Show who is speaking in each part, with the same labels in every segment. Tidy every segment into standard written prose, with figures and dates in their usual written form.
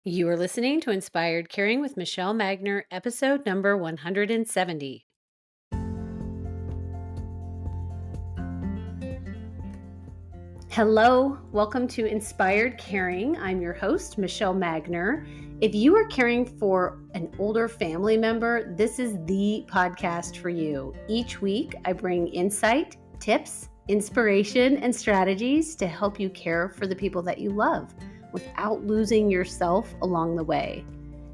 Speaker 1: You are listening to Inspired Caring with Michelle Magner, episode number 170. Hello, welcome to Inspired Caring. I'm your host, Michelle Magner. If you are caring for an older family member, this is the podcast for you. Each week, I bring insight, tips, inspiration, and strategies to help you care for the people that you love without losing yourself along the way.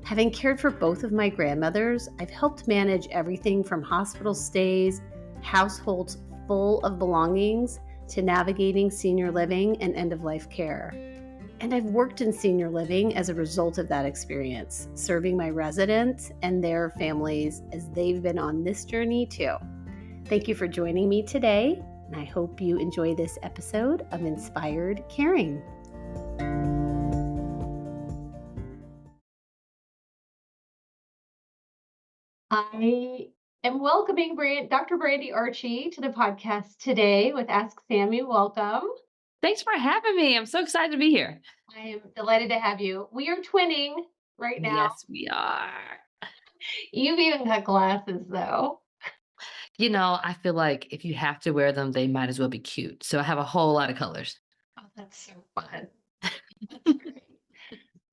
Speaker 1: Having cared for both of my grandmothers, I've helped manage everything from hospital stays, households full of belongings, to navigating senior living and end-of-life care. And I've worked in senior living as a result of that experience, serving my residents and their families as they've been on this journey too. Thank you for joining me today, and I hope you enjoy this episode of Inspired Caring. I am welcoming Dr. Brandy Archie to the podcast today with Ask Sammy. Welcome.
Speaker 2: Thanks for having me. I'm so excited to be here.
Speaker 1: I am delighted to have you. We are twinning right now.
Speaker 2: Yes, we are.
Speaker 1: You've even got glasses, though.
Speaker 2: I feel like if you have to wear them, they might as well be cute. So I have a whole lot of colors.
Speaker 1: Oh, that's so fun. That's great.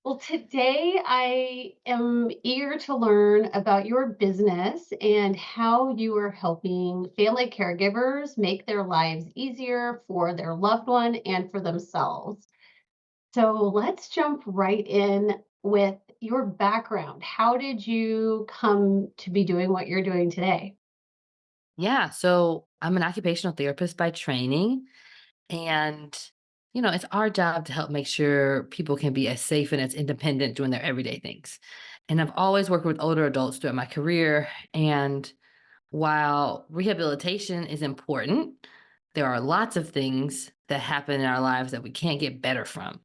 Speaker 1: Well, today I am eager to learn about your business and how you are helping family caregivers make their lives easier for their loved one and for themselves. So let's jump right in with your background. How did you come to be doing what you're doing today?
Speaker 2: Yeah. So I'm an occupational therapist by training. And, it's our job to help make sure people can be as safe and as independent doing their everyday things. And I've always worked with older adults throughout my career. And while rehabilitation is important, there are lots of things that happen in our lives that we can't get better from.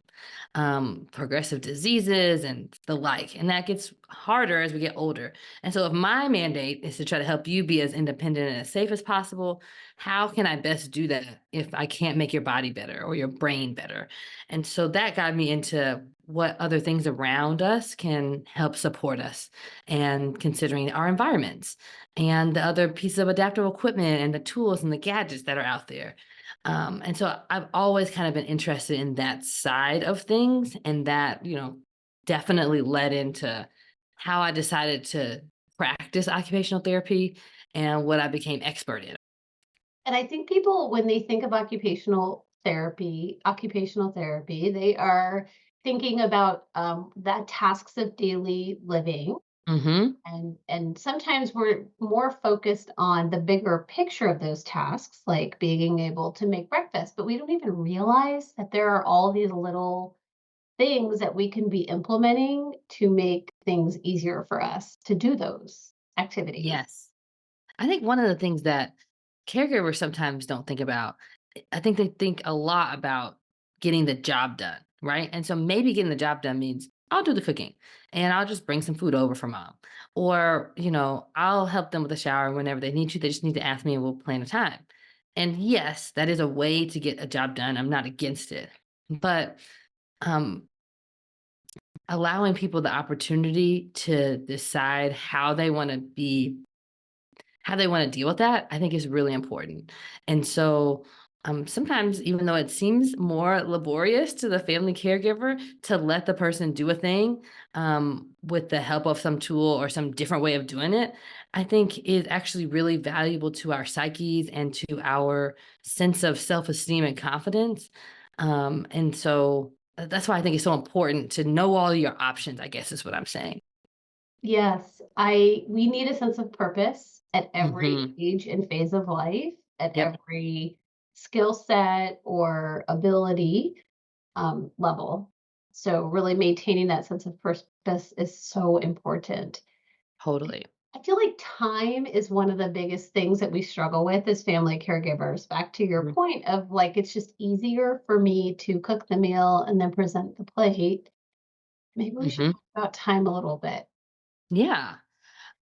Speaker 2: Progressive diseases and the like. And that gets harder as we get older. And so, if my mandate is to try to help you be as independent and as safe as possible, how can I best do that if I can't make your body better or your brain better? And so that got me into what other things around us can help support us and considering our environments and the other pieces of adaptive equipment and the tools and the gadgets that are out there. And so I've always kind of been interested in that side of things. And that, definitely led into how I decided to practice occupational therapy and what I became expert in.
Speaker 1: And I think people, when they think of occupational therapy, they are thinking about that tasks of daily living.
Speaker 2: Hmm.
Speaker 1: And sometimes we're more focused on the bigger picture of those tasks, like being able to make breakfast, but we don't even realize that there are all these little things that we can be implementing to make things easier for us to do those activities.
Speaker 2: Yes. I think one of the things that caregivers sometimes don't think about, I think they think a lot about getting the job done, right? And so maybe getting the job done means I'll do the cooking and I'll just bring some food over for mom. Or, I'll help them with the shower whenever they need to. They just need to ask me and we'll plan a time. And yes, that is a way to get a job done. I'm not against it. But um, allowing people the opportunity to decide how they want to deal with that, I think is really important. And so sometimes, even though it seems more laborious to the family caregiver to let the person do a thing with the help of some tool or some different way of doing it, I think is actually really valuable to our psyches and to our sense of self esteem and confidence. And so that's why I think it's so important to know all your options, I guess is what I'm saying.
Speaker 1: Yes, I we need a sense of purpose at every
Speaker 2: Hmm.
Speaker 1: age and phase of life, at
Speaker 2: Yep,
Speaker 1: every skill set or ability level. So really maintaining that sense of purpose is so important.
Speaker 2: totally.
Speaker 1: I feel like time is one of the biggest things that we struggle with as family caregivers. Back to your point of like, it's just easier for me to cook the meal and then present the plate. Maybe we should
Speaker 2: Hmm.
Speaker 1: talk about time a little bit.
Speaker 2: Yeah.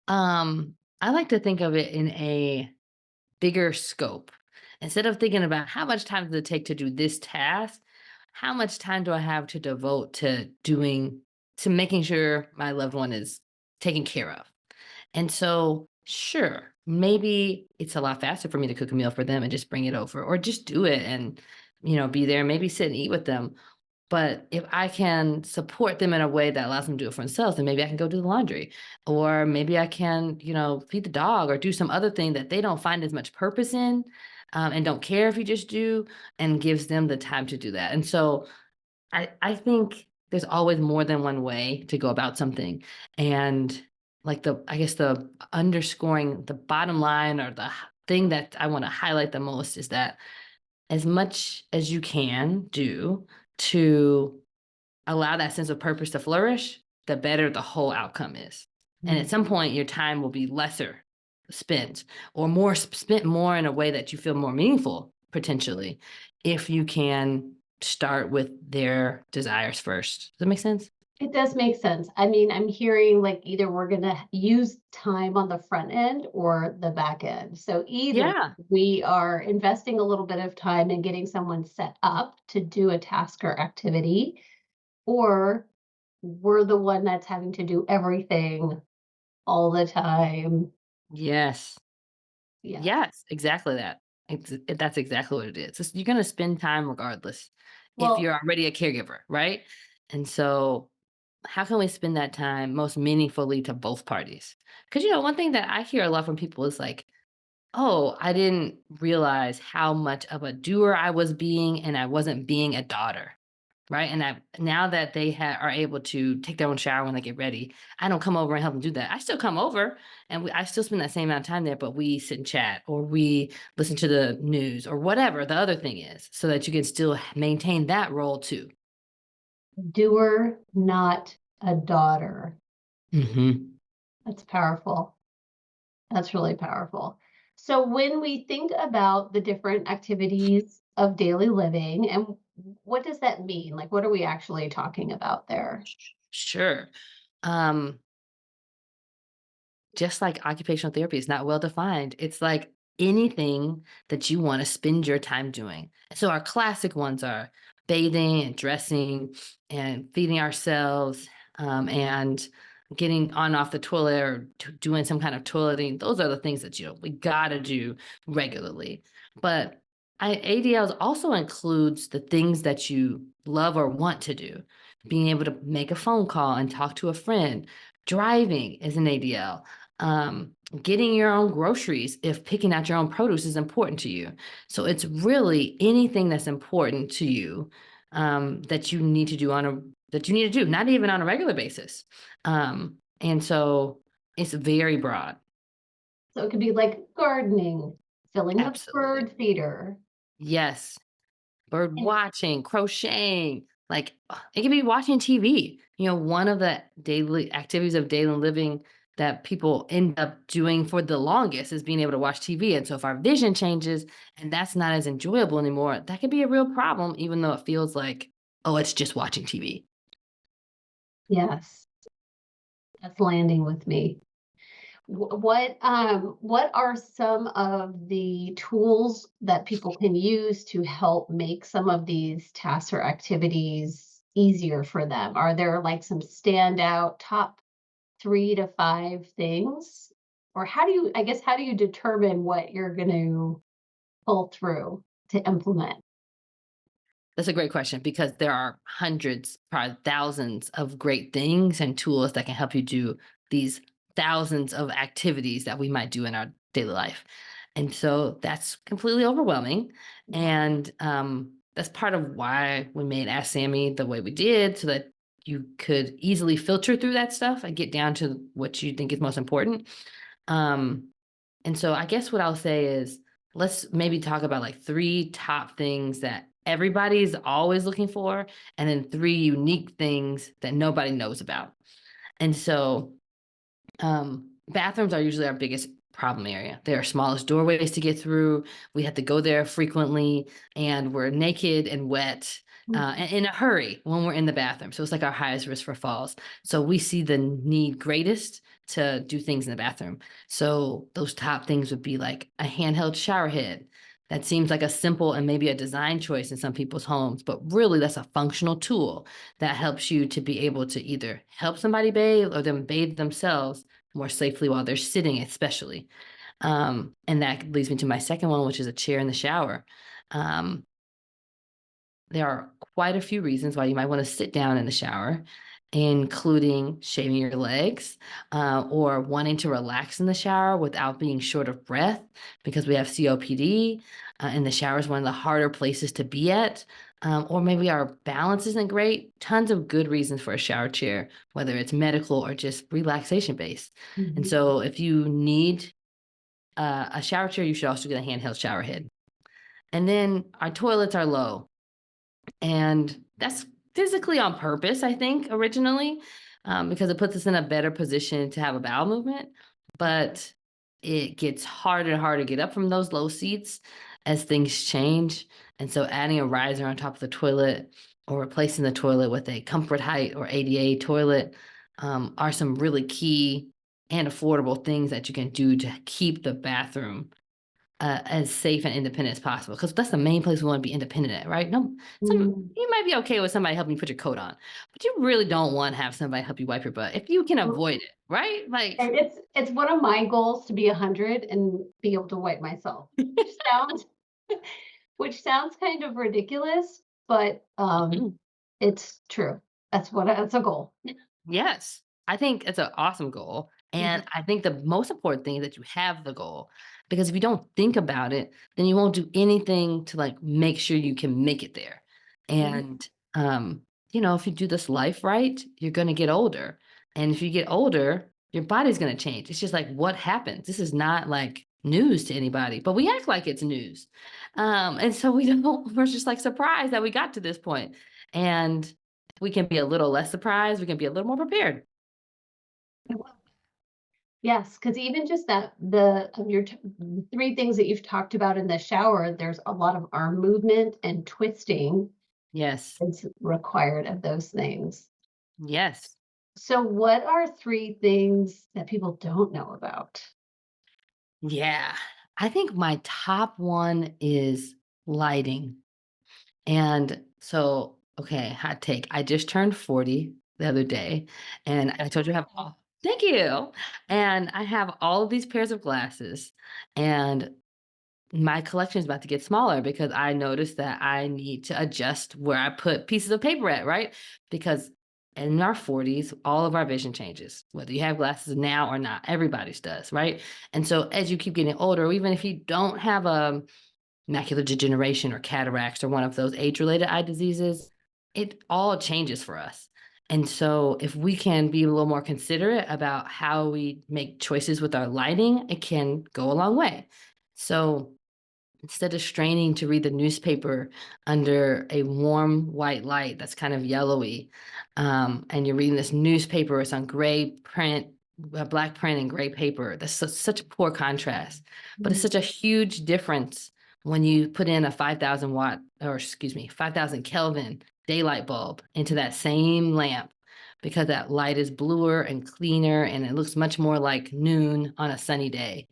Speaker 2: I like to think of it in a bigger scope. Instead of thinking about how much time does it take to do this task, how much time do I have to devote to doing to making sure my loved one is taken care of. And so, sure, maybe it's a lot faster for me to cook a meal for them and just bring it over or just do it and, be there, maybe sit and eat with them. But if I can support them in a way that allows them to do it for themselves, then maybe I can go do the laundry, or maybe I can, feed the dog or do some other thing that they don't find as much purpose in, and don't care if you just do, and gives them the time to do that. And so I think there's always more than one way to go about something. And like I guess the underscoring the bottom line or thing that I want to highlight the most is that as much as you can do to allow that sense of purpose to flourish, the better the whole outcome is. And at
Speaker 1: Mm.
Speaker 2: some point, your time will be lesser spent or more spent more in a way that you feel more meaningful potentially if you can start with their desires first. Does that make sense?
Speaker 1: It does make sense. I mean, I'm hearing like either we're going to use time on the front end or the back end. So either
Speaker 2: Yeah.
Speaker 1: we are investing a little bit of time in getting someone set up to do a task or activity, or we're the one that's having to do everything all the time.
Speaker 2: Yes.
Speaker 1: Yeah.
Speaker 2: Yes, exactly that. That's exactly what it is. You're going to spend time regardless if
Speaker 1: Well,
Speaker 2: you're already a caregiver, right? And so how can we spend that time most meaningfully to both parties? Because, one thing that I hear a lot from people is like, oh, I didn't realize how much of a doer I was being, and I wasn't being a daughter. Right. And now that they are able to take their own shower when they get ready, I don't come over and help them do that. I still come over and I still spend that same amount of time there, but we sit and chat or we listen to the news or whatever the other thing is so that you can still maintain that role too.
Speaker 1: doer, not a daughter.
Speaker 2: Hmm.
Speaker 1: That's powerful. That's really powerful. So when we think about the different activities of daily living, and what does that mean? Like, what are we actually talking about there?
Speaker 2: Sure. Um, Just like occupational therapy is not well defined. It's like anything that you want to spend your time doing. So our classic ones are bathing and dressing and feeding ourselves, and getting on off the toilet or doing some kind of toileting. Those are the things that we gotta do regularly. But ADLs also includes the things that you love or want to do. Being able to make a phone call and talk to a friend. Driving is an ADL. Getting your own groceries if picking out your own produce is important to you. So it's really anything that's important to you, that you need to do not even on a regular basis. And so it's very broad.
Speaker 1: So it could be like gardening, filling the
Speaker 2: Absolutely.
Speaker 1: bird feeder.
Speaker 2: Yes. Bird
Speaker 1: And
Speaker 2: watching, crocheting, like it could be watching TV. One of the daily activities of daily living that people end up doing for the longest is being able to watch TV. And so if our vision changes and that's not as enjoyable anymore, that could be a real problem, even though it feels like, oh, it's just watching TV.
Speaker 1: yes, that's landing with me. What are some of the tools that people can use to help make some of these tasks or activities easier for them? Are there like some standout top 3 to 5 things? Or how do you determine what you're gonna pull through to implement?
Speaker 2: That's a great question because there are hundreds, probably thousands of great things and tools that can help you do these thousands of activities that we might do in our daily life. And so that's completely overwhelming.
Speaker 1: Yeah.
Speaker 2: And that's part of why we made Ask Sammy the way we did, so that you could easily filter through that stuff and get down to what you think is most important. Um, and so I guess what I'll say is let's maybe talk about like three top things that everybody's always looking for, and then three unique things that nobody knows about. And so bathrooms are usually our biggest problem area. They're our smallest doorways to get through. We have to go there frequently, and we're naked and wet, and in a hurry when we're in the bathroom. So it's like our highest risk for falls. So we see the need greatest to do things in the bathroom. So those top things would be like a handheld shower head, That seems like a simple and maybe a design choice in some people's homes, but really that's a functional tool that helps you to be able to either help somebody bathe or them bathe themselves more safely while they're sitting, especially. And that leads me to my second one, which is a chair in the shower. Um, there are quite a few reasons why you might want to sit down in the shower, including shaving your legs, or wanting to relax in the shower without being short of breath because we have COPD, and the shower is one of the harder places to be at. Or maybe our balance isn't great. Tons of good reasons for a shower chair, whether it's medical or just relaxation based. And
Speaker 1: Mhm.
Speaker 2: so, if you need a shower chair, you should also get a handheld shower head. And then our toilets are low. And that's physically on purpose, I think, originally, because it puts us in a better position to have a bowel movement. But it gets harder and harder to get up from those low seats as things change. And so adding a riser on top of the toilet or replacing the toilet with a comfort height or ADA toilet are some really key and affordable things that you can do to keep the bathroom as safe and independent as possible, because that's the main place we want to be independent at, right? No,
Speaker 1: Mm.
Speaker 2: you might be okay with somebody helping you put your coat on, but you really don't want to have somebody help you wipe your butt if you can avoid it, right? Like,
Speaker 1: And it's one of my goals to be 100 and be able to wipe myself, sounds which sounds kind of ridiculous, but,
Speaker 2: mhm.
Speaker 1: it's true. That's a goal.
Speaker 2: Yes, I think it's an awesome goal.
Speaker 1: Mhm,
Speaker 2: And I think the most important thing is that you have the goal. Because if you don't think about it, then you won't do anything to like make sure you can make it there.
Speaker 1: mhm,
Speaker 2: And if you do this life right, you're gonna get older. And if you get older, your body's gonna change. It's just like what happens. This is not like news to anybody, but we act like it's news. And so we don't, we're just like surprised that we got to this point. And we can be a little less surprised, we can be a little more prepared.
Speaker 1: yes, because even just that the of your the 3 things that you've talked about in the shower, there's a lot of arm movement and twisting
Speaker 2: Yes.
Speaker 1: is required of those things.
Speaker 2: Yes.
Speaker 1: So what are 3 things that people don't know about?
Speaker 2: Yeah. I think my top one is lighting. And so, okay, hot take. I just turned 40 the other day, and I told you I have thank you. And I have all of these pairs of glasses, and my collection is about to get smaller because I noticed that I need to adjust where I put pieces of paper at, right? Because in our 40s, all of our vision changes, whether you have glasses now or not. Everybody's does, right? And so as you keep getting older, or even if you don't have a macular degeneration or cataracts or one of those age-related eye diseases, it all changes for us. And so if we can be a little more considerate about how we make choices with our lighting, it can go a long way. So instead of straining to read the newspaper under a warm white light that's kind of yellowy, and you're reading this newspaper, it's on gray print, black print and gray paper. That's such a poor contrast, but it's
Speaker 1: Mm.
Speaker 2: such a huge difference when you put in a 5,000 watt, or excuse me, 5,000 Kelvin daylight bulb into that same lamp, because that light is bluer and cleaner and it looks much more like noon on a sunny day.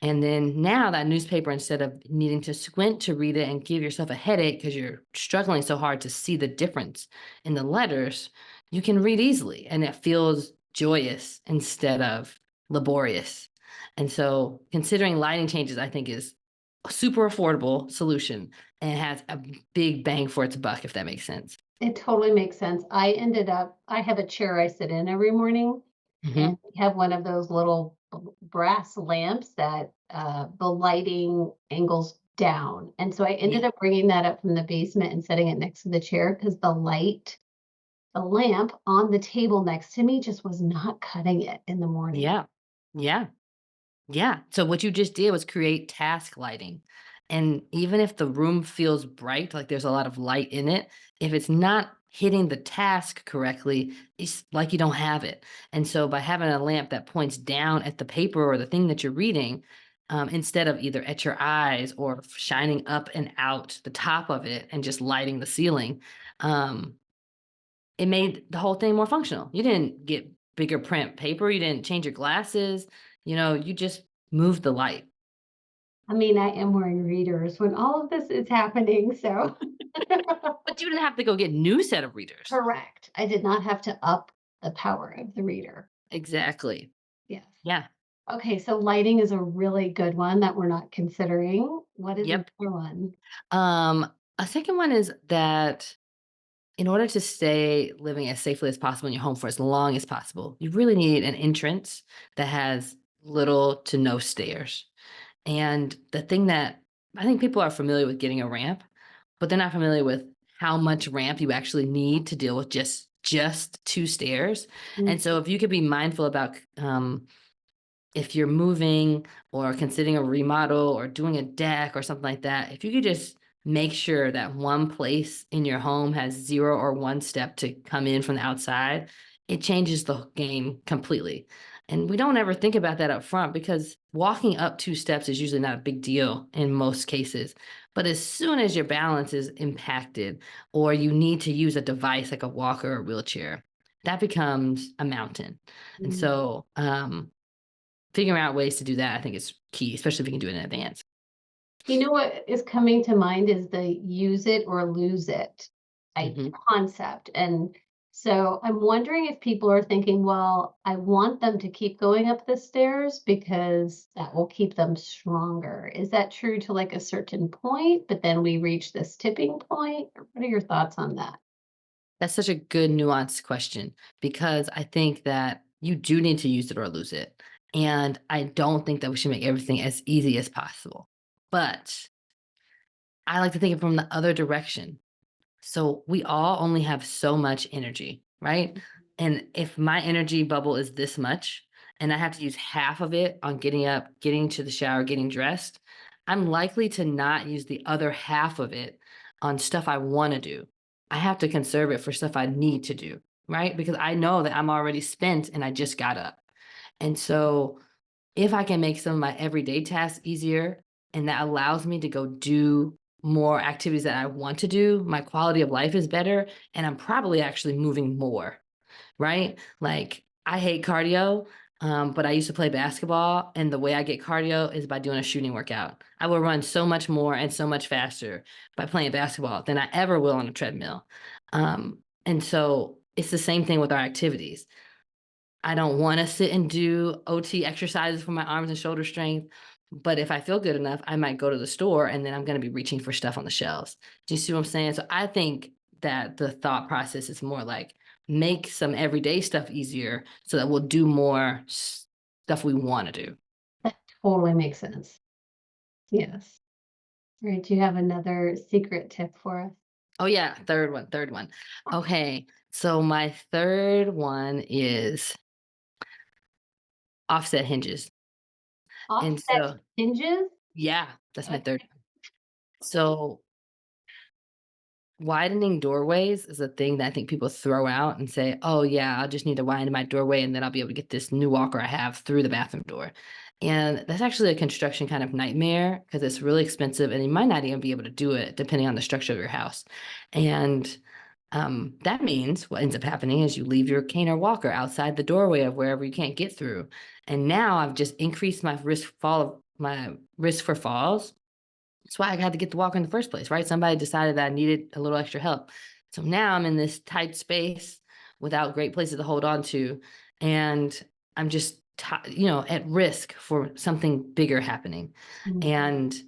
Speaker 2: And then now that newspaper, instead of needing to squint to read it and give yourself a headache because you're struggling so hard to see the difference in the letters, you can read easily and it feels joyous instead of laborious. And so considering lighting changes, I think is a super affordable solution and has a big bang for its buck, if that makes sense.
Speaker 1: It totally makes sense. I have a chair I sit in every morning, and
Speaker 2: Hmm.
Speaker 1: we have one of those little brass lamps that the lighting angles down. And so I
Speaker 2: Yeah.
Speaker 1: ended up bringing that up from the basement and setting it next to the chair because the lamp on the table next to me just was not cutting it in the morning.
Speaker 2: Yeah. Yeah. Yeah. So what you just did was create task lighting. And even if the room feels bright, like there's a lot of light in it, if it's not hitting the task correctly, it's like you don't have it. And so by having a lamp that points down at the paper or the thing that you're reading, instead of either at your eyes or shining up and out the top of it and just lighting the ceiling, um, it made the whole thing more functional. You didn't get bigger print paper, you didn't change your glasses, you just moved the light.
Speaker 1: I mean, I am wearing readers when all of this is happening, so
Speaker 2: But you didn't have to go get new set of readers.
Speaker 1: correct. I did not have to up the power of the reader.
Speaker 2: Exactly.
Speaker 1: Yes.
Speaker 2: Yeah.
Speaker 1: Okay, so lighting is a really good one that we're not considering. What is
Speaker 2: Yep.
Speaker 1: another one?
Speaker 2: A second one is that in order to stay living as safely as possible in your home for as long as possible, you really need an entrance that has little to no stairs. And the thing that I think people are familiar with getting a ramp, but they're not familiar with how much ramp you actually need to deal with just two stairs.
Speaker 1: Mm,
Speaker 2: And so if you could be mindful about if you're moving or considering a remodel or doing a deck or something like that, if you could just make sure that one place in your home has 0 or 1 step to come in from the outside, it changes the game completely. And we don't ever think about that up front because walking up 2 steps is usually not a big deal in most cases. But as soon as your balance is impacted or you need to use a device like a walker or wheelchair, that becomes a mountain. And
Speaker 1: mm.
Speaker 2: so, figuring out ways to do that, I think is key, especially if you can do it in advance.
Speaker 1: You know what is coming to mind is the use it or lose it
Speaker 2: Mhm.
Speaker 1: concept. And so I'm wondering if people are thinking, well, I want them to keep going up the stairs because that will keep them stronger. Is that true to like a certain point, but then we reach this tipping point? Or what are your thoughts on that?
Speaker 2: That's such a good nuanced question because I think that you do need to use it or lose it. And I don't think that we should make everything as easy as possible. But I like to think it from the other direction. So we all only have so much energy, right? And if my energy bubble is this much and I have to use half of it on getting up, getting to the shower, getting dressed, I'm likely to not use the other half of it on stuff I want to do. I have to conserve it for stuff I need to do, right? Because I know that I'm already spent and I just got up. And so if I can make some of my everyday tasks easier and that allows me to go do more activities that I want to do, my quality of life is better and I'm probably actually moving more, right? Like I hate cardio, but I used to play basketball and the way I get cardio is by doing a shooting workout. I will run so much more and so much faster by playing basketball than I ever will on a treadmill. And so it's the same thing with our activities. I don't wanna sit and do OT exercises for my arms and shoulder strength, but if I feel good enough, I might go to the store and then I'm gonna be reaching for stuff on the shelves. Do you see what I'm saying? So I think that the thought process is more like make some everyday stuff easier so that we'll do more stuff we wanna do.
Speaker 1: That totally makes sense. Yes. All right. Do you have another secret tip for us?
Speaker 2: Oh yeah, third one. Okay, so my third one is offset hinges. And
Speaker 1: Offset
Speaker 2: so
Speaker 1: hinges?
Speaker 2: yeah, that's my third
Speaker 1: Okay.
Speaker 2: one. So widening doorways is a thing that I think people throw out and say, "Oh, yeah, I'll just need to widen my doorway and then I'll be able to get this new walker I have through the bathroom door." And that's actually a construction kind of nightmare because it's really expensive and you might not even be able to do it depending on the structure of your house. And that means what ends up happening is you leave your cane or walker outside the doorway of wherever you can't get through. And now I've just increased my risk for falls. That's why I had to get the walker in the first place, right? Somebody decided that I needed a little extra help. So now I'm in this tight space without great places to hold on to. And I'm just, at risk for something bigger happening.
Speaker 1: Mm,
Speaker 2: And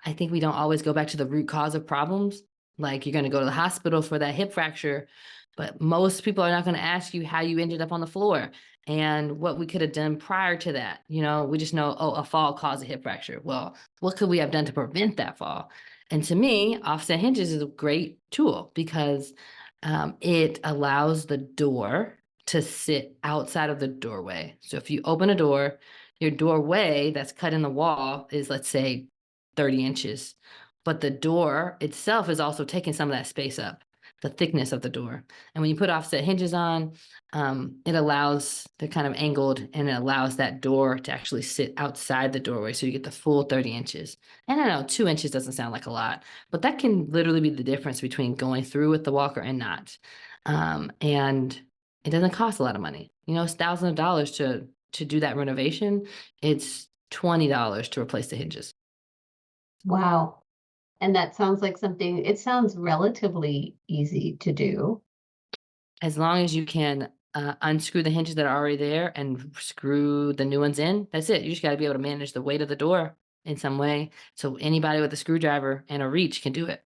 Speaker 2: I think we don't always go back to the root cause of problems. Like you're going to go to the hospital for that hip fracture, but most people are not going to ask you how you ended up on the floor and what we could have done prior to that. We just know, oh, a fall caused a hip fracture. Well, what could we have done to prevent that fall? And to me, offset hinges is a great tool because it allows the door to sit outside of the doorway. So if you open a door, your doorway that's cut in the wall is, let's say, 30 inches. But the door itself is also taking some of that space up, the thickness of the door. And when you put offset hinges on, it allows, they're kind of angled and it allows that door to actually sit outside the doorway. So you get the full 30 inches. And I know 2 inches doesn't sound like a lot, but that can literally be the difference between going through with the walker and not. And it doesn't cost a lot of money. It's thousands of dollars to do that renovation. It's $20 to replace the hinges.
Speaker 1: Wow. And that sounds like something, it sounds relatively easy to do.
Speaker 2: As long as you can, unscrew the hinges that are already there and screw the new ones in, that's it. You just gotta be able to manage the weight of the door in some way, so anybody with a screwdriver and a reach can do it.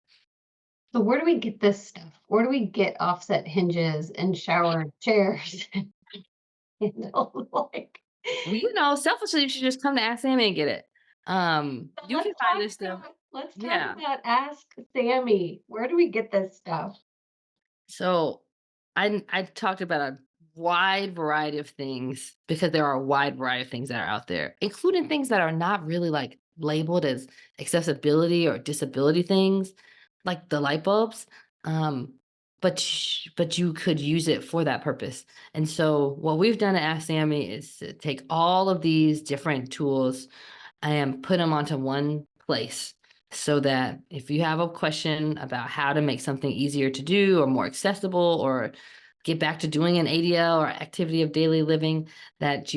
Speaker 1: So where do we get this stuff? Where do we get offset hinges and shower chairs and like
Speaker 2: Well, selfishly, you should just come to Ask Sammy and get it.
Speaker 1: so
Speaker 2: You can find this stuff.
Speaker 1: let's talk
Speaker 2: Yeah.
Speaker 1: about Ask Sammy. Where do we get this stuff?
Speaker 2: So I talked about a wide variety of things because there are a wide variety of things that are out there, including things that are not really like labeled as accessibility or disability things, like the light bulbs. Um, but you could use it for that purpose. And so what we've done at Ask Sammy is to take all of these different tools and put them onto one place so that if you have a question about how to make something easier to do or more accessible or get back to doing an ADL or activity of daily living that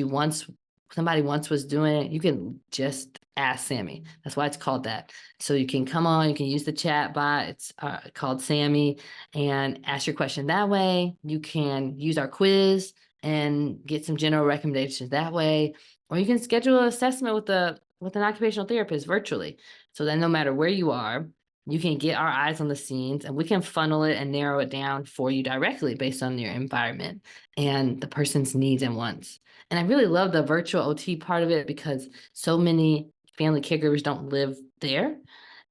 Speaker 2: somebody once was doing it, you can just ask Sammy. That's why it's called that. So you can come on, you can use the chat bot. It's called Sammy and ask your question that way. You can use our quiz and get some general recommendations that way, or you can schedule an assessment with an occupational therapist virtually. So then no matter where you are, you can get our eyes on the scenes and we can funnel it and narrow it down for you directly based on your environment and the person's needs and wants. And I really love the virtual OT part of it because so many family caregivers don't live there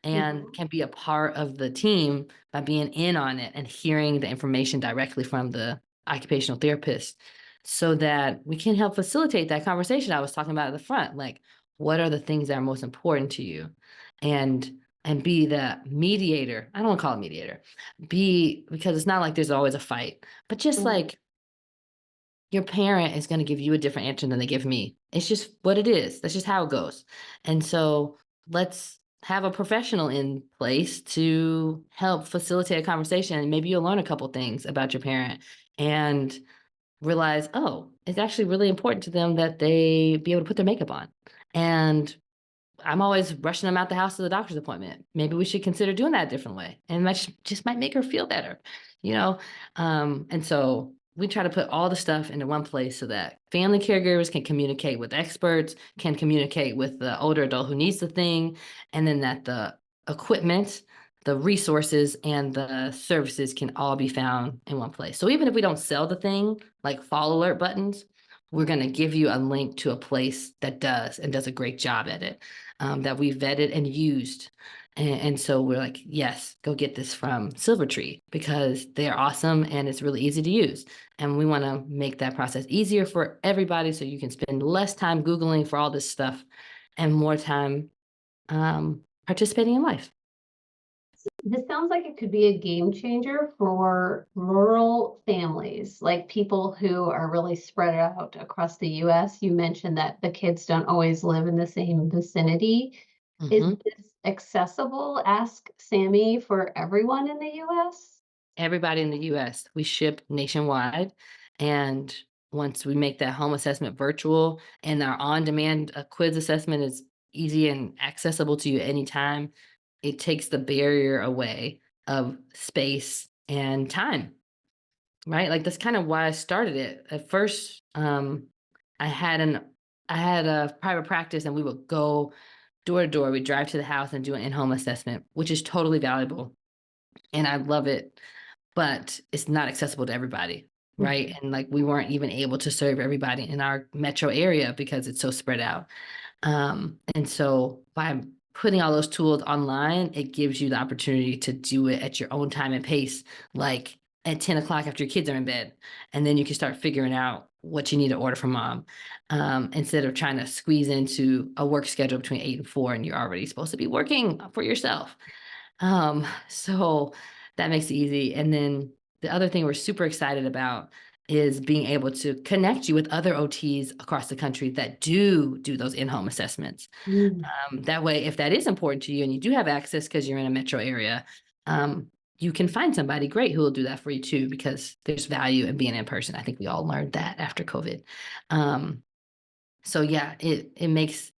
Speaker 2: and
Speaker 1: Mhm.
Speaker 2: can be a part of the team by being in on it and hearing the information directly from the occupational therapist so that we can help facilitate that conversation I was talking about at the front. Like, what are the things that are most important to you? And be the mediator. I don't want to call it mediator. Be because it's not like there's always a fight, but just
Speaker 1: Mhm.
Speaker 2: like your parent is going to give you a different answer than they give me. It's just what it is. That's just how it goes. And so let's have a professional in place to help facilitate a conversation. And maybe you'll learn a couple things about your parent and realize, oh, it's actually really important to them that they be able to put their makeup on. And I'm always rushing them out the house to the doctor's appointment. Maybe we should consider doing that a different way. And that just might make her feel better, you know? And so we try to put all the stuff into one place so that family caregivers can communicate with experts, can communicate with the older adult who needs the thing, and then that the equipment, the resources, and the services can all be found in one place. So even if we don't sell the thing, like fall alert buttons, we're going to give you a link to a place that does and does a great job at it, that we vetted and used. And so we're like, yes, go get this from Silvertree because they're awesome and it's really easy to use. And we want to make that process easier for everybody so you can spend less time Googling for all this stuff and more time participating in life.
Speaker 1: This sounds like it could be a game changer for rural families, like people who are really spread out across the US. You mentioned that the kids don't always live in the same vicinity. Is
Speaker 2: Mhm.
Speaker 1: this accessible? Ask Sammy for everyone in the US?
Speaker 2: Everybody in the US. We ship nationwide. And once we make that home assessment virtual and our on demand quiz assessment is easy and accessible to you anytime, it takes the barrier away of space and time, right? Like that's kind of why I started it. At first, I had an I had a private practice and we would go door to door. We drive to the house and do an in-home assessment, which is totally valuable. And I love it, but it's not accessible to everybody, right?
Speaker 1: Mhm.
Speaker 2: And like we weren't even able to serve everybody in our metro area because it's so spread out. And so by putting all those tools online, it gives you the opportunity to do it at your own time and pace, like at 10 o'clock after your kids are in bed. And then you can start figuring out what you need to order from mom, instead of trying to squeeze into a work schedule between 8 and 4 and you're already supposed to be working for yourself. So that makes it easy. And then the other thing we're super excited about is being able to connect you with other OTs across the country that do those in-home assessments.
Speaker 1: Mm.
Speaker 2: That way, if that is important to you and you do have access because you're in a metro area, you can find somebody great who will do that for you too, because there's value in being in person. I think we all learned that after COVID. So yeah, it makes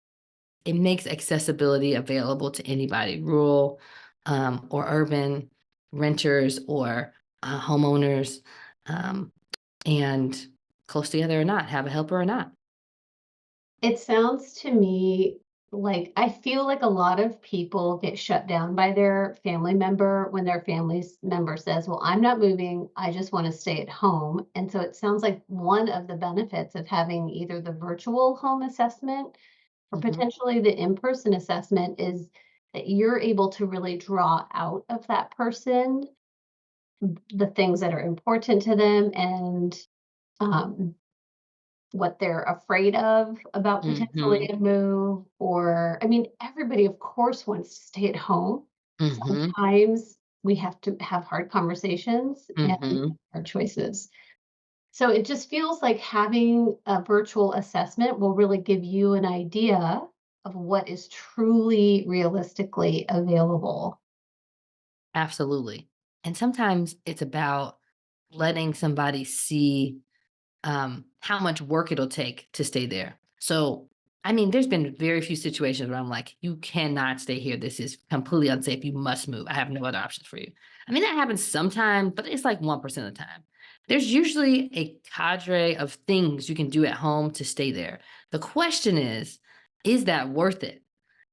Speaker 2: it makes accessibility available to anybody, rural or urban, renters or homeowners, um, and close together or not, have a helper or not.
Speaker 1: It sounds to me like I feel like a lot of people get shut down by their family member when their member says, "Well, I'm not moving. I just want to stay at home." And so it sounds like one of the benefits of having either the virtual home assessment or
Speaker 2: Hmm.
Speaker 1: potentially the in-person assessment is that you're able to really draw out of that person the things that are important to them and um, what they're afraid of about potentially
Speaker 2: Hmm.
Speaker 1: a move. Or I mean, everybody of course wants to stay at home.
Speaker 2: Hmm.
Speaker 1: Sometimes we have to have hard conversations and
Speaker 2: Hmm.
Speaker 1: hard choices. So it just feels like having a virtual assessment will really give you an idea of what is truly realistically available.
Speaker 2: Absolutely. And sometimes it's about letting somebody see how much work it'll take to stay there. So, I mean, there's been very few situations where I'm like, you cannot stay here. This is completely unsafe. You must move. I have no other options for you. I mean, that happens sometimes, but it's like 1% of the time. There's usually a cadre of things you can do at home to stay there. The question is that worth it?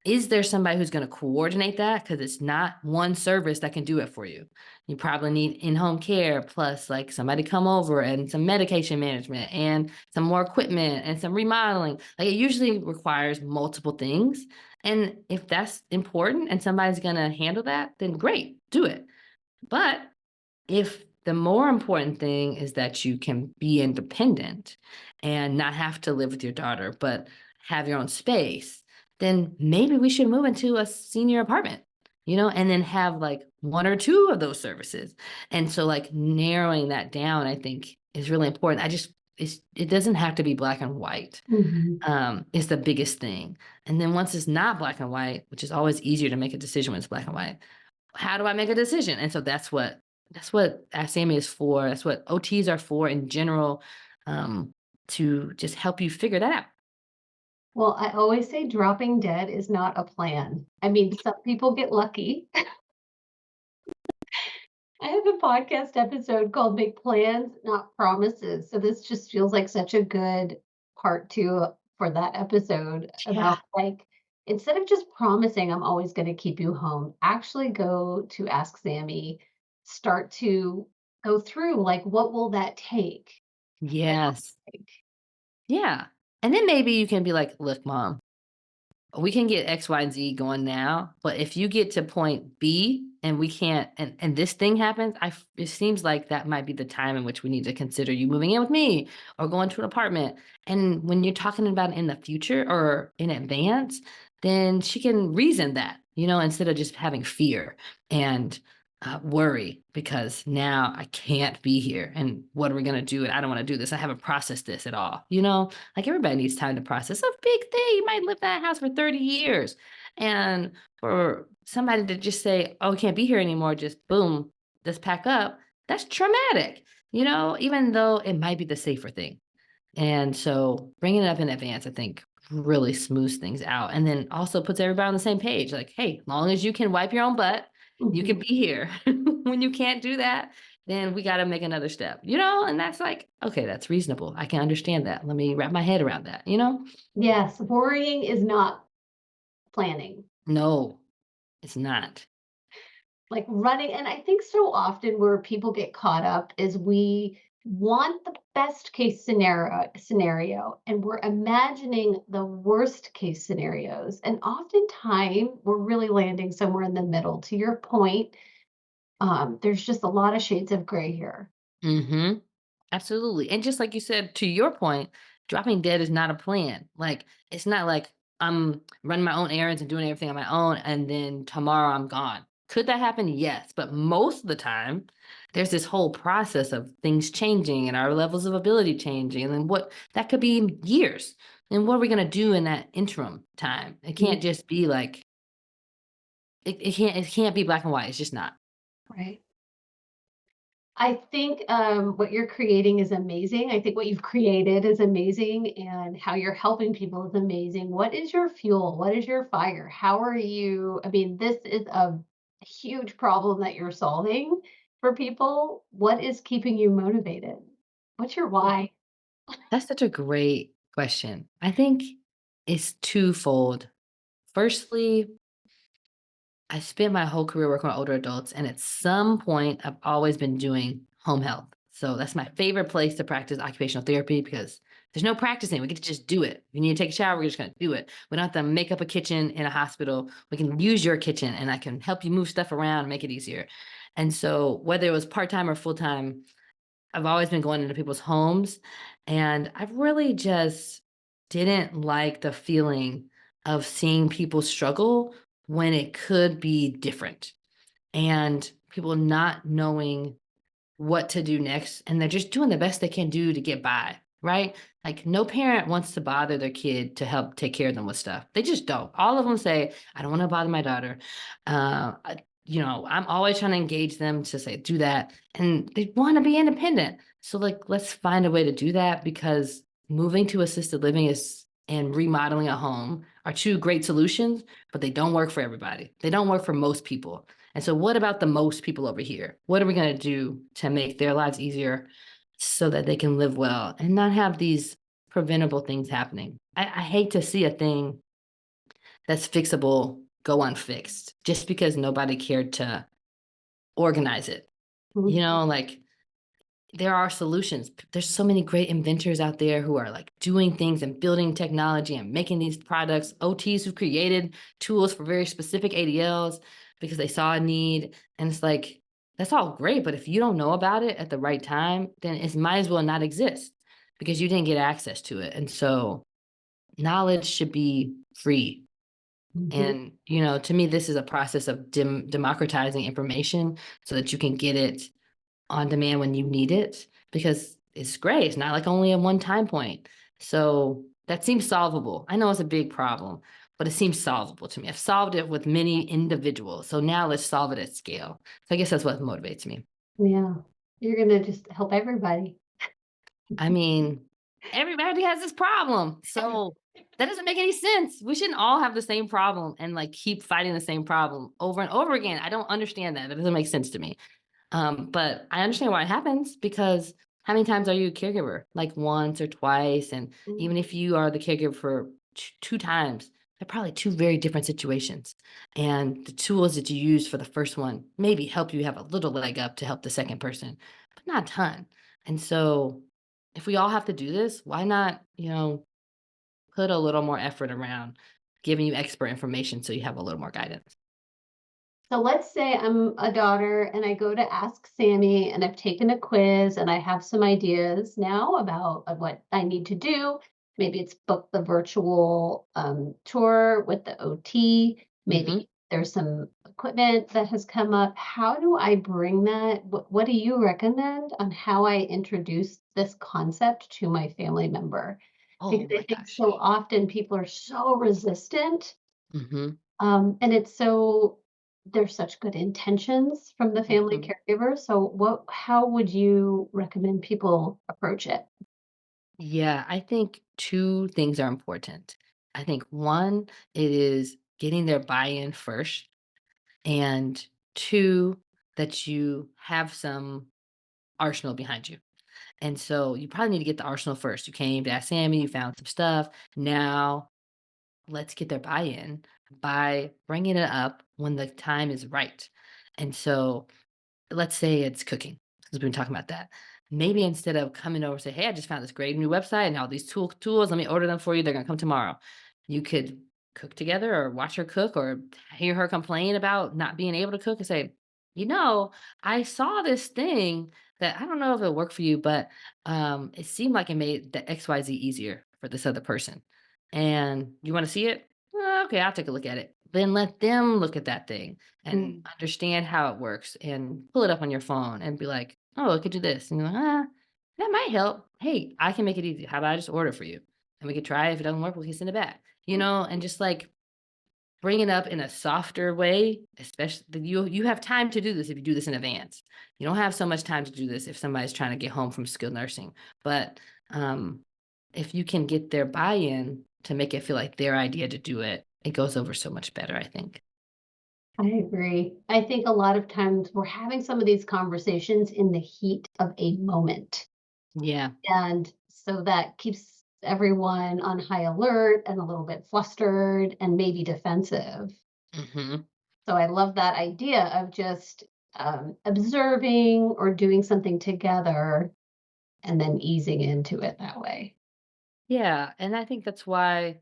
Speaker 2: Is there somebody who's gonna coordinate that? Because it's not one service that can do it for you. You probably need in-home care plus, like, somebody come over and some medication management and some more equipment and some remodeling. Like, it usually requires multiple things, and if that's important and somebody's gonna handle that, then great, do it. But if the more important thing is that you can be independent and not have to live with your daughter, but have your own space, then maybe we should move into a senior apartment, and then have like one or two of those services. And so, like, narrowing that down, I think is really important. It doesn't have to be black and white.
Speaker 1: Mhm.
Speaker 2: Is the biggest thing. And then once it's not black and white, which is always easier to make a decision when it's black and white, how do I make a decision? And so that's what Ask Sammy is for. That's what OTs are for in general, um, to just help you figure that out.
Speaker 1: Well, I always say dropping dead is not a plan. I mean, some people get lucky. I have a podcast episode called Make Plans, Not Promises. So this just feels like such a good part two for that episode
Speaker 2: Yeah.
Speaker 1: about like, instead of just promising I'm always going to keep you home, actually go to Ask Sammy, start to go through like, what will that take?
Speaker 2: Yes. Yeah. And then maybe you can be like, look, mom, we can get X, Y, and Z going now, but if you get to point B and we can't, and this thing happens, it seems like that might be the time in which we need to consider you moving in with me or going to an apartment. And when you're talking about it in the future or in advance, then she can reason that, instead of just having fear and worry because now I can't be here. And what are we going to do? And I don't want to do this. I haven't processed this at all. Like, everybody needs time to process a big thing. You might live in that house for 30 years. And for somebody to just say, oh, we can't be here anymore, just boom, just pack up, that's traumatic, even though it might be the safer thing. And so bringing it up in advance, I think, really smooths things out and then also puts everybody on the same page. Like, hey, long as you can wipe your own butt, you
Speaker 1: Mhm.
Speaker 2: can be here. When you can't do that, then we got to make another step, and that's like, okay, that's reasonable. I can understand that. Let me wrap my head around that.
Speaker 1: Yes, worrying is not planning.
Speaker 2: No, it's not.
Speaker 1: Like running, and I think so often where people get caught up is we want the best case scenario and we're imagining the worst case scenarios, and oftentimes we're really landing somewhere in the middle. To your point, there's just a lot of shades of gray here.
Speaker 2: Hmm. Absolutely. And just like you said, to your point, dropping dead is not a plan. Like, it's not like I'm running my own errands and doing everything on my own and then tomorrow I'm gone. Could that happen? Yes. But most of the time, there's this whole process of things changing and our levels of ability changing. And then what that could be years. And what are we going to do in that interim time? It
Speaker 1: Mm,
Speaker 2: can't just be like, it can't be black and white. It's just not.
Speaker 1: right. I think, what you're creating is amazing. I think what you've created is amazing, and how you're helping people is amazing. What is your fuel? What is your fire? How are you I mean, this is a huge problem that you're solving for people. What is keeping you motivated? What's your
Speaker 2: Yeah.
Speaker 1: why?
Speaker 2: That's such a great question. I think it's twofold. Firstly, I spent my whole career working with older adults, and at some point, I've always been doing home health. So that's my favorite place to practice occupational therapy because there's no practicing. We get to just do it. You need to take a shower, we're just gonna do it. We don't have to make up a kitchen in a hospital. We can use your kitchen, and I can help you move stuff around and make it easier. And so, whether it was part time or full time, I've always been going into people's homes, and I really just didn't like the feeling of seeing people struggle when it could be different, and people not knowing what to do next, and they're just doing the best they can do to get by, right? Like, no parent wants to bother their kid to help take care of them with stuff. They just don't. All of them say, "I don't wanna bother my daughter." I'm always trying to engage them to say, "Do that," and they wanna be independent. So, like, let's find a way to do that because moving to assisted living is and remodeling a home are 2 great solutions, but they don't work for everybody. They don't work for most people. And so, what about the most people over here? What are we going to do to make their lives easier so that they can live well and not have these preventable things happening? I hate to see a thing that's fixable go unfixed just because nobody cared to organize it.
Speaker 1: Mhm,
Speaker 2: Like, there are solutions. There's so many great inventors out there who are like doing things and building technology and making these products. OTs who created tools for very specific ADLs because they saw a need. And it's like, that's all great. But if you don't know about it at the right time, then it might as well not exist because you didn't get access to it. And so knowledge should be free.
Speaker 1: mhm.
Speaker 2: And, to me, this is a process of democratizing information so that you can get it on demand when you need it because it's great. It's not like only a one time point. So that seems solvable. I know it's a big problem, but it seems solvable to me. I've solved it with many individuals. So now let's solve it at scale. So I guess that's what motivates me.
Speaker 1: Yeah. You're gonna just help everybody.
Speaker 2: I mean, everybody has this problem. So that doesn't make any sense. We shouldn't all have the same problem and like keep fighting the same problem over and over again. I don't understand that. That doesn't make sense to me. But I understand why it happens because how many times are you a caregiver? Like once or twice. And even
Speaker 1: Mhm,
Speaker 2: if you are the caregiver for two times, they're probably two very different situations. And the tools that you use for the first one maybe help you have a little leg up to help the second person, but not a ton. And so if we all have to do this, why not, put a little more effort around giving you expert information so you have a little more guidance?
Speaker 1: So let's say I'm a daughter and I go to ask Sammy and I've taken a quiz and I have some ideas now about what I need to do. Maybe it's book the virtual tour with the OT.
Speaker 2: Hmm.
Speaker 1: Maybe there's some equipment that has come up. How do I bring that? What do you recommend on how I introduce this concept to my family member? Because
Speaker 2: Oh
Speaker 1: I
Speaker 2: my
Speaker 1: think
Speaker 2: gosh.
Speaker 1: so often people are so resistant,
Speaker 2: Hmm.
Speaker 1: and it's so there's such good intentions from the family
Speaker 2: Hmm.
Speaker 1: caregiver. So how would you recommend people approach it?
Speaker 2: Yeah, I think 2 things are important. I think 1, it is getting their buy-in first, and 2, that you have some arsenal behind you. And so you probably need to get the arsenal first. You came to ask Sammy, you found some stuff. Now let's get their buy-in by bringing it up when the time is right. And so let's say it's cooking, because we've been talking about that. Maybe instead of coming over and say, "Hey, I just found this great new website and all these tools. Let me order them for you. They're gonna come tomorrow." You could cook together or watch her cook or hear her complain about not being able to cook and say, I saw this thing that I don't know if it'll work for you, but it seemed like it made the XYZ easier for this other person. And you want to see it? Okay, I'll take a look at it. Then let them look at that thing and
Speaker 1: Mm,
Speaker 2: understand how it works and pull it up on your phone and be like, "Oh, it could do this." And you're like, that might help. Hey, I can make it easy. How about I just order it for you? And we could try it. If it doesn't work, we can send it back, and just like bring it up in a softer way, especially you have time to do this if you do this in advance. You don't have so much time to do this if somebody's trying to get home from skilled nursing. But if you can get their buy-in to make it feel like their idea to do it, it goes over so much better, I think.
Speaker 1: I agree. I think a lot of times we're having some of these conversations in the heat of a moment.
Speaker 2: Yeah.
Speaker 1: And so that keeps everyone on high alert and a little bit flustered and maybe defensive.
Speaker 2: Hmm.
Speaker 1: So I love that idea of just observing or doing something together and then easing into it that way.
Speaker 2: Yeah. And I think that's why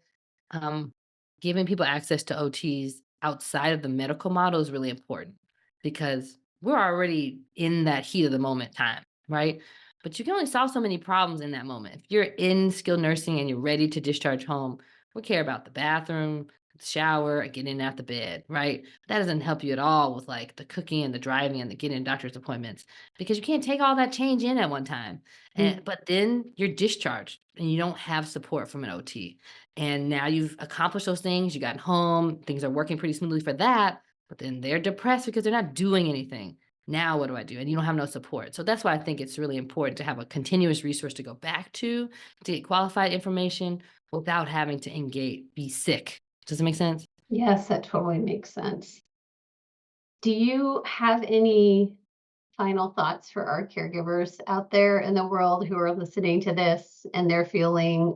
Speaker 2: um, giving people access to OTs outside of the medical model is really important because we're already in that heat of the moment time, right? But you can only solve so many problems in that moment. If you're in skilled nursing and you're ready to discharge home, we care about the bathroom, the shower, and getting out the bed, right? That doesn't help you at all with like the cooking and the driving and the getting doctor's appointments because you can't take all that change in at one time.
Speaker 1: Mm.
Speaker 2: But then you're discharged and you don't have support from an OT, and now you've accomplished those things, you got home, things are working pretty smoothly for that, but then they're depressed because they're not doing anything. Now what do I do? And you don't have no support. So that's why I think it's really important to have a continuous resource to go back to get qualified information without having to engage, be sick. Does it make sense?
Speaker 1: Yes, that totally makes sense. Do you have any final thoughts for our caregivers out there in the world who are listening to this and they're feeling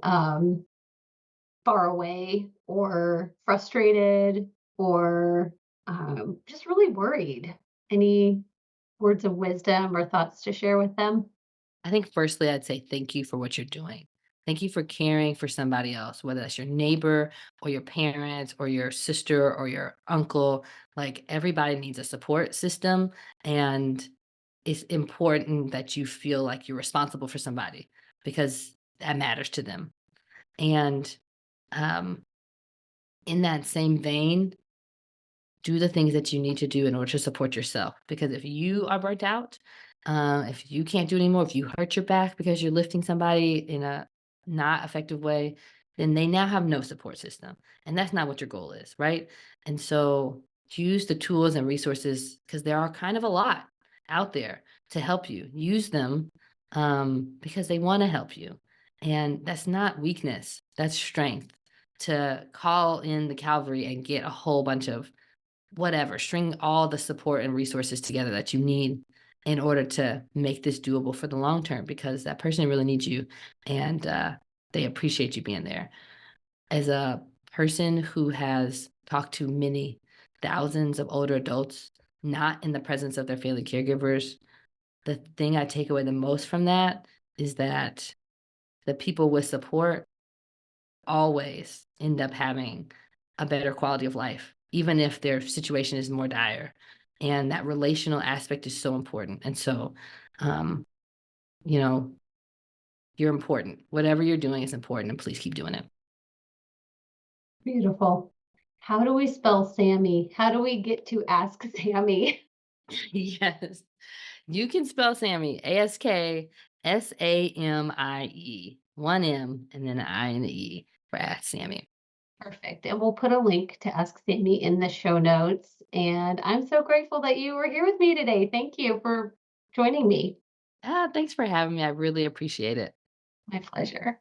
Speaker 1: far away or frustrated or just really worried? Any words of wisdom or thoughts to share with them?
Speaker 2: I think firstly, I'd say thank you for what you're doing. Thank you for caring for somebody else, whether that's your neighbor or your parents or your sister or your uncle. Like everybody needs a support system. And it's important that you feel like you're responsible for somebody because that matters to them. And um, in that same vein, do the things that you need to do in order to support yourself. Because if you are burnt out, if you can't do it anymore, if you hurt your back because you're lifting somebody in a not effective way, then they now have no support system. And that's not what your goal is, right? And so use the tools and resources because there are kind of a lot out there to help you. Use them because they want to help you. And that's not weakness, that's strength to call in the cavalry and get a whole bunch of whatever, string all the support and resources together that you need in order to make this doable for the long term because that person really needs you and they appreciate you being there. As a person who has talked to many thousands of older adults, not in the presence of their family caregivers, the thing I take away the most from that is that the people with support always end up having a better quality of life, even if their situation is more dire. And that relational aspect is so important. And so, um, you know, you're important. Whatever you're doing is important, and please keep doing it.
Speaker 1: Beautiful. How do we spell Sammy? How do we get to Ask Sammy?
Speaker 2: Yes. You can spell Sammy, ASKSAMIE, one M and then an I and an E for Ask Sammy.
Speaker 1: Perfect. And we'll put a link to Ask Sammy in the show notes. And I'm so grateful that you were here with me today. Thank you for joining me.
Speaker 2: Thanks for having me. I really appreciate it.
Speaker 1: My pleasure.